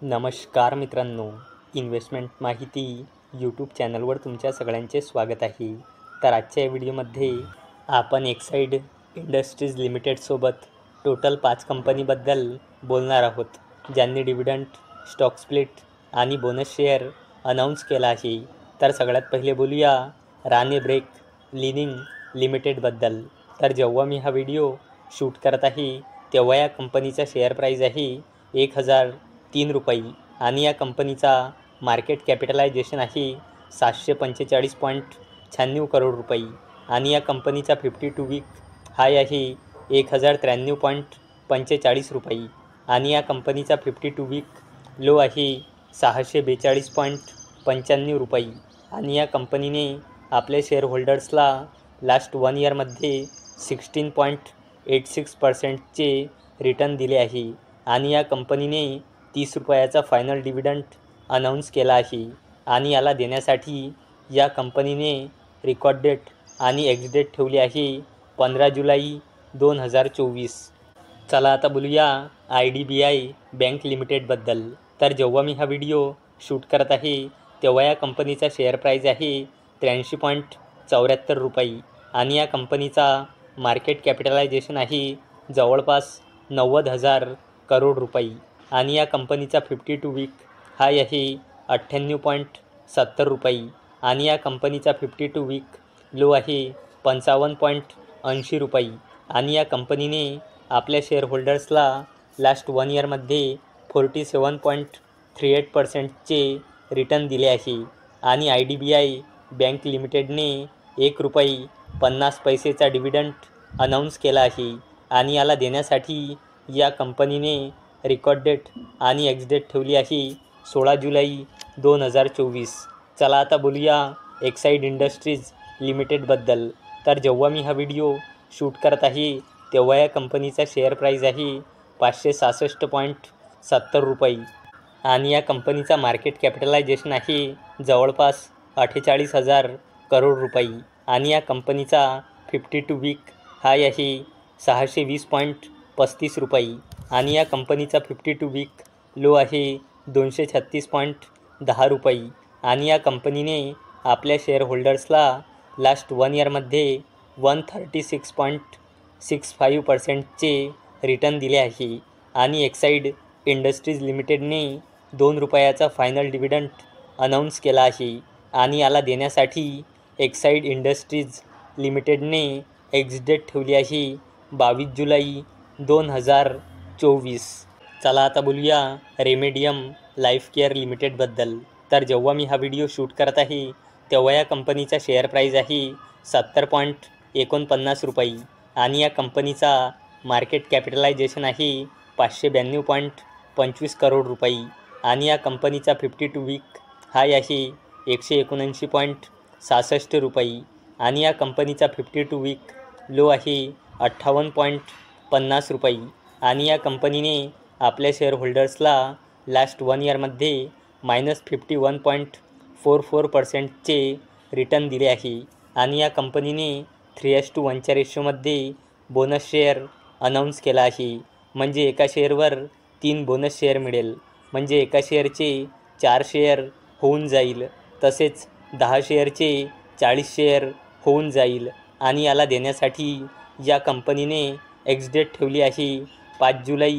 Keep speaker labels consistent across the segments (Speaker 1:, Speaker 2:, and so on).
Speaker 1: नमस्कार मित्रांनो, इन्व्हेस्टमेंट माहिती यूट्यूब चॅनलवर तुमच्या सगळ्यांचे स्वागत आहे. तर आजच्या व्हिडिओमध्ये आपण एक्साईड इंडस्ट्रीज लिमिटेडसोबत टोटल 5 कंपनीबद्दल बोलणार आहोत, ज्यांनी डिव्हिडंड, स्टॉक स्प्लिट आणि बोनस शेअर अनाऊन्स केला आहे. तर सगळ्यात पहिले बोलूया राणे ब्रेक लिनिंग लिमिटेडबद्दल. तर जेव्हा मी हा व्हिडिओ शूट करत आहे तेव्हा या कंपनीचा शेअर प्राईज आहे 1003 रुपये आणि या कंपनीचा मार्केट कॅपिटलायझेशन आहे 745.96 करोड रुपये आणि या कंपनीचा 52 वीक हाय आहे 1093.45 रुपये आणि या कंपनीचा 52 वीक लो आहे 642.95 रुपये आणि या कंपनीने आपल्या शेअरहोल्डर्सला लास्ट 1 इयरमध्ये 16.86%चे रिटर्न दिले आहे आणि या कंपनीने 30 रुपयाचा फायनल डिव्हिडंड अनाऊन्स केला आहे आणि याला देण्यासाठी या कंपनीने रेकॉर्ड डेट आणि एक्स डेट ठेवली आहे 15 जुलै 2024. चला आता बोलूया IDBI बँक लिमिटेडबद्दल. तर जेव्हा मी हा व्हिडिओ शूट करत आहे तेव्हा या कंपनीचा शेअर प्राईज आहे 83.74 रुपये आणि या कंपनीचा मार्केट कॅपिटलायझेशन आहे जवळपास 90,000 करोड रुपये आणि या कंपनीचा 52 वीक हाय आहे 98.70 रुपये आणि या कंपनीचा 52 वीक लो आहे 55.80 रुपये आणि या कंपनीने आपल्या शेअरहोल्डर्सला लास्ट 1 इयरमध्ये 47.38%चे रिटर्न दिले आहे आणि IDBI बँक लिमिटेडने 1 रुपये 50 पैसेचा डिव्हिडंड अनाऊन्स केला आहे आणि याला देण्यासाठी या कंपनीने रेकॉर्ड डेट आणि एक्स डेट ठेवली आहे 16 जुलै 2024. चला आता बोलूया एक्साईड इंडस्ट्रीज लिमिटेडबद्दल. तर जेव्हा मी हा व्हिडिओ शूट करत आहे तेव्हा या कंपनीचा शेअर प्राईज आहे 566.70 रुपये आणि या कंपनीचा मार्केट कॅपिटलायझेशन आहे जवळपास 48,000 करोड रुपये आणि या कंपनीचा 52 वीक हाय आहे 620.35 रुपये आणि या कंपनीचा 52 वीक लो आहे 236.10 रुपये आणि या कंपनीने आपल्या शेअरहोल्डर्सला लास्ट 1 इयरमध्ये 136.65%चे रिटर्न दिले आहे आणि एक्साईड इंडस्ट्रीज लिमिटेडने 2 रुपयाचा फायनल डिव्हिडंड अनाऊन्स केला आहे आणि याला देण्यासाठी एक्साईड इंडस्ट्रीज लिमिटेडने एक्स डेट ठेवली आहे 22 जुलै 2024. चला आता बोलूया रेमेडियम लाईफ केअर लिमिटेडबद्दल. तर जेव्हा मी हा व्हिडिओ शूट करत आहे तेव्हा या कंपनीचा शेअर प्राईज आहे 70.49 रुपये आणि या कंपनीचा मार्केट कॅपिटलायझेशन आहे 592.25 करोड रुपये आणि या कंपनीचा 52 वीक हाय आहे 179.66 रुपये आणि या कंपनीचा 52 वीक लो आहे 58.50 रुपये आणि या कंपनीने आपल्या शेअरहोल्डर्सला लास्ट 1 इयरमध्ये -51.44%चे रिटर्न दिले आहे आणि या कंपनीने 3:1च्या रेशोमध्ये बोनस शेअर अनाऊन्स केला आहे. म्हणजे एका शेअरवर 3 बोनस शेअर मिळेल, म्हणजे एका शेअरचे 4 शेअर होऊन जाईल, तसेच 10 शेअरचे 40 शेअर होऊन जाईल आणि याला देण्यासाठी या कंपनीने एक्स डेट ठेवली आहे 5 जुलै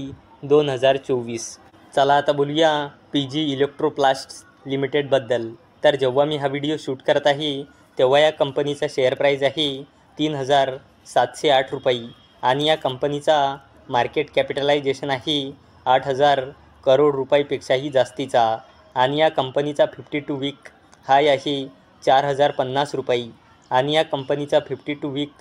Speaker 1: 2024. चला आता बोलूया PG इलेक्ट्रोप्लास्ट्स लिमिटेडबद्दल. तर जेव्हा मी हा व्हिडिओ शूट करत आहे तेव्हा या कंपनीचा शेअर प्राईज आहे 3,708 रुपये आणि या कंपनीचा मार्केट कॅपिटलायझेशन आहे 8,000 करोड रुपयापेक्षाही जास्तीचा आणि या कंपनीचा 52 वीक हाय आहे 4,050 रुपये आणि या कंपनीचा 52 वीक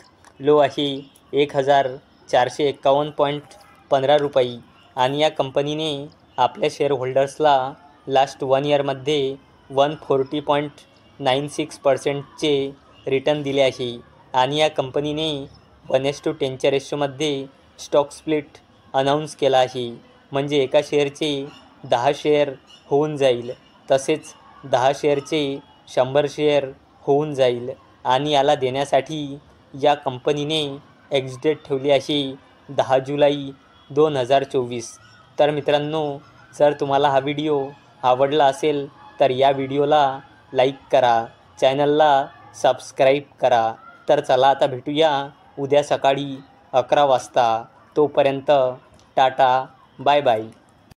Speaker 1: लो आहे 1,451.15 रुपये आणि या कंपनीने आपल्या शेअरहोल्डर्सला लास्ट 1 इयरमध्ये 140.96%चे रिटर्न दिले आहे आणि या कंपनीने 1:10च्या रेशोमध्ये स्टॉक स्प्लिट अनाऊन्स केला आहे. म्हणजे एका शेअरचे 10 शेअर होऊन जाईल, तसेच 10 शेअरचे 100 शेअर होऊन जाईल आणि याला देण्यासाठी या कंपनीने एक्स डेट ठेवली आहे 10 जुलै 2024. तर मित्रांनो, जर तुम्हाला हा व्हिडिओ आवडला असेल तर या व्हिडिओला लाईक करा, चॅनलला सबस्क्राईब करा. तर चला आता भेटूया उद्या सकाळी 11 वाजता. तोपर्यंत टाटा, बाय बाय.